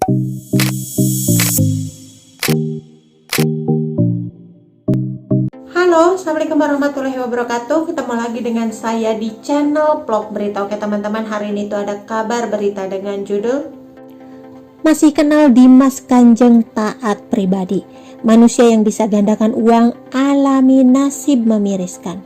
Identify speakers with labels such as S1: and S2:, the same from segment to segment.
S1: Halo, Assalamualaikum warahmatullahi wabarakatuh. Ketemu lagi dengan saya di channel Vlog Berita. Oke teman-teman, hari ini tuh ada kabar berita dengan judul Masih kenal Dimas Kanjeng taat pribadi. Manusia yang bisa gandakan uang alami nasib memiriskan.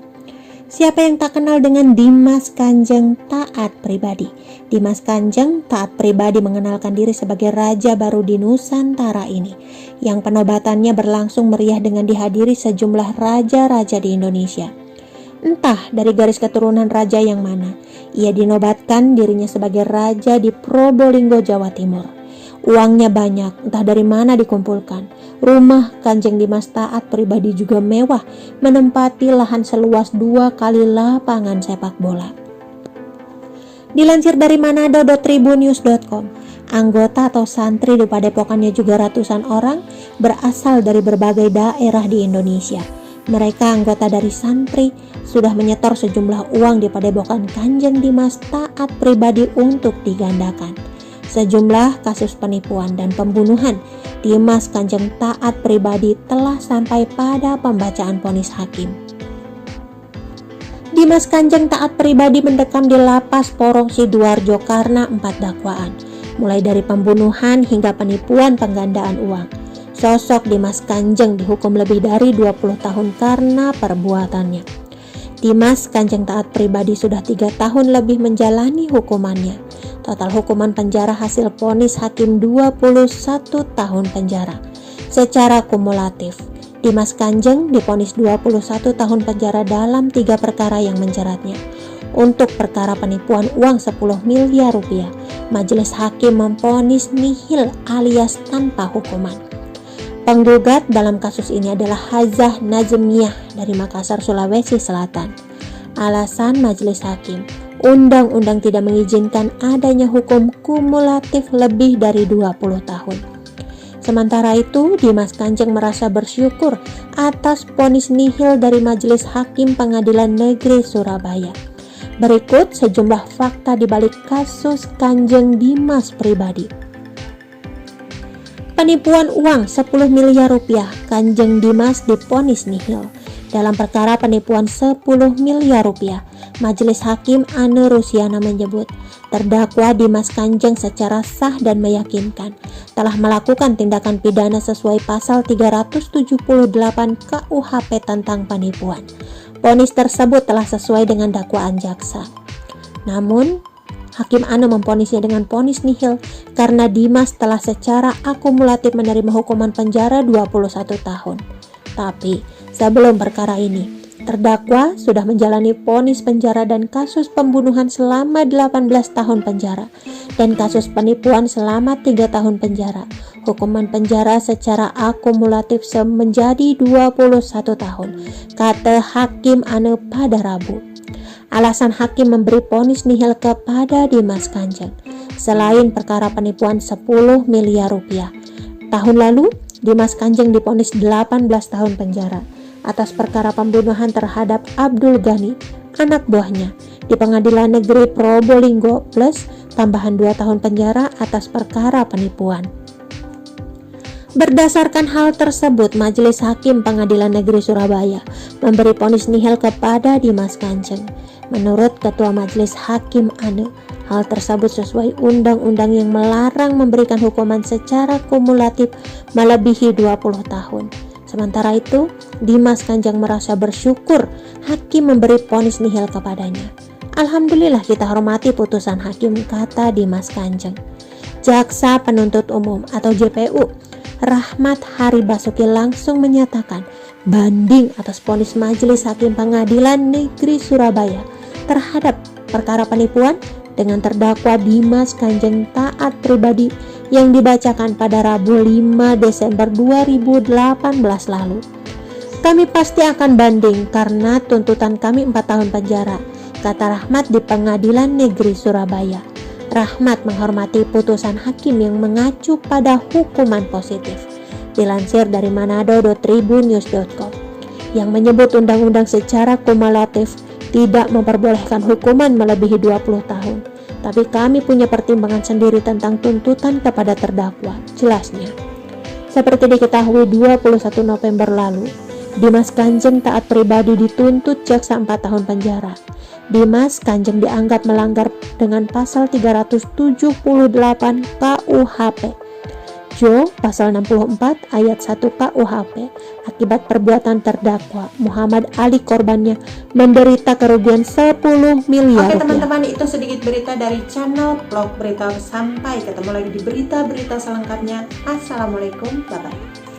S1: Siapa yang tak kenal dengan Dimas Kanjeng taat pribadi? Dimas Kanjeng taat pribadi mengenalkan diri sebagai raja baru di Nusantara ini, yang penobatannya berlangsung meriah dengan dihadiri sejumlah raja-raja di Indonesia. Entah dari garis keturunan raja yang mana, ia dinobatkan dirinya sebagai raja di Probolinggo, Jawa Timur. Uangnya banyak, entah dari mana dikumpulkan. Rumah Kanjeng Dimas taat pribadi juga mewah, menempati lahan seluas 2 kali lapangan sepak bola. Dilansir dari manado.tribunnews.com, anggota atau santri di padepokannya juga ratusan orang berasal dari berbagai daerah di Indonesia. Mereka anggota dari santri sudah menyetor sejumlah uang di padepokan Kanjeng Dimas taat pribadi untuk digandakan. Sejumlah kasus penipuan dan pembunuhan Dimas Kanjeng taat pribadi telah sampai pada pembacaan vonis hakim. Dimas Kanjeng taat pribadi mendekam di Lapas Porong Sidoarjo karena 4 dakwaan, mulai dari pembunuhan hingga penipuan penggandaan uang. Sosok Dimas Kanjeng dihukum lebih dari 20 tahun karena perbuatannya. Dimas Kanjeng taat pribadi sudah 3 tahun lebih menjalani hukumannya. Total hukuman penjara hasil vonis hakim 21 tahun penjara. Secara kumulatif, Dimas Kanjeng divonis 21 tahun penjara dalam 3 perkara yang menjeratnya. Untuk perkara penipuan uang 10 miliar rupiah, majelis hakim memvonis nihil alias tanpa hukuman. Penggugat dalam kasus ini adalah Hazah Najemiah dari Makassar, Sulawesi Selatan. Alasan majelis hakim, undang-undang tidak mengizinkan adanya hukum kumulatif lebih dari 20 tahun. Sementara itu, Dimas Kanjeng merasa bersyukur atas vonis nihil dari Majelis Hakim Pengadilan Negeri Surabaya. Berikut sejumlah fakta di balik kasus Kanjeng Dimas pribadi. Penipuan uang 10 miliar rupiah, Kanjeng Dimas divonis nihil. Dalam perkara penipuan 10 miliar rupiah, Majelis Hakim Ane Rusiana menyebut terdakwa Dimas Kanjeng secara sah dan meyakinkan telah melakukan tindakan pidana sesuai pasal 378 KUHP tentang penipuan. Vonis tersebut telah sesuai dengan dakwaan jaksa. Namun, Hakim Ane memvonisnya dengan vonis nihil karena Dimas telah secara akumulatif menerima hukuman penjara 21 tahun. Tapi, sebelum perkara ini, terdakwa sudah menjalani vonis penjara dan kasus pembunuhan selama 18 tahun penjara dan kasus penipuan selama 3 tahun penjara. Hukuman penjara secara akumulatif menjadi 21 tahun, kata Hakim Ane pada Rabu. Alasan hakim memberi vonis nihil kepada Dimas Kanjeng, selain perkara penipuan 10 miliar rupiah. Tahun lalu, Dimas Kanjeng divonis 18 tahun penjara atas perkara pembunuhan terhadap Abdul Ghani, anak buahnya, di Pengadilan Negeri Probolinggo plus tambahan 2 tahun penjara atas perkara penipuan. Berdasarkan hal tersebut, Majelis Hakim Pengadilan Negeri Surabaya memberi vonis nihil kepada Dimas Kanjeng. Menurut Ketua Majelis Hakim Ane, hal tersebut sesuai undang-undang yang melarang memberikan hukuman secara kumulatif melebihi 20 tahun. Sementara itu, Dimas Kanjeng merasa bersyukur hakim memberi vonis nihil kepadanya. Alhamdulillah kita hormati putusan hakim, kata Dimas Kanjeng. Jaksa Penuntut Umum atau JPU Rahmat Hari Basuki langsung menyatakan banding atas vonis Majelis Hakim Pengadilan Negeri Surabaya terhadap perkara penipuan dengan terdakwa Dimas Kanjeng taat pribadi yang dibacakan pada Rabu 5 Desember 2018 lalu. Kami pasti akan banding karena tuntutan kami 4 tahun penjara, kata Rahmat di Pengadilan Negeri Surabaya. Rahmat menghormati putusan hakim yang mengacu pada hukuman positif. Dilansir dari manado.tribunnews.com, yang menyebut undang-undang secara kumulatif tidak memperbolehkan hukuman melebihi 20 tahun. tapi kami punya pertimbangan sendiri tentang tuntutan kepada terdakwa, jelasnya. Seperti diketahui 21 November lalu, Dimas Kanjeng taat pribadi dituntut jaksa 4 tahun penjara. Dimas Kanjeng dianggap melanggar dengan pasal 378 KUHP. Jo pasal 64 ayat 1 KUHP akibat perbuatan terdakwa Muhammad Ali korbannya menderita kerugian 10 miliar rupiah. Oke teman-teman, itu sedikit berita dari channel Vlog Berita. Sampai ketemu lagi di berita-berita selengkapnya. Assalamualaikum, bye-bye.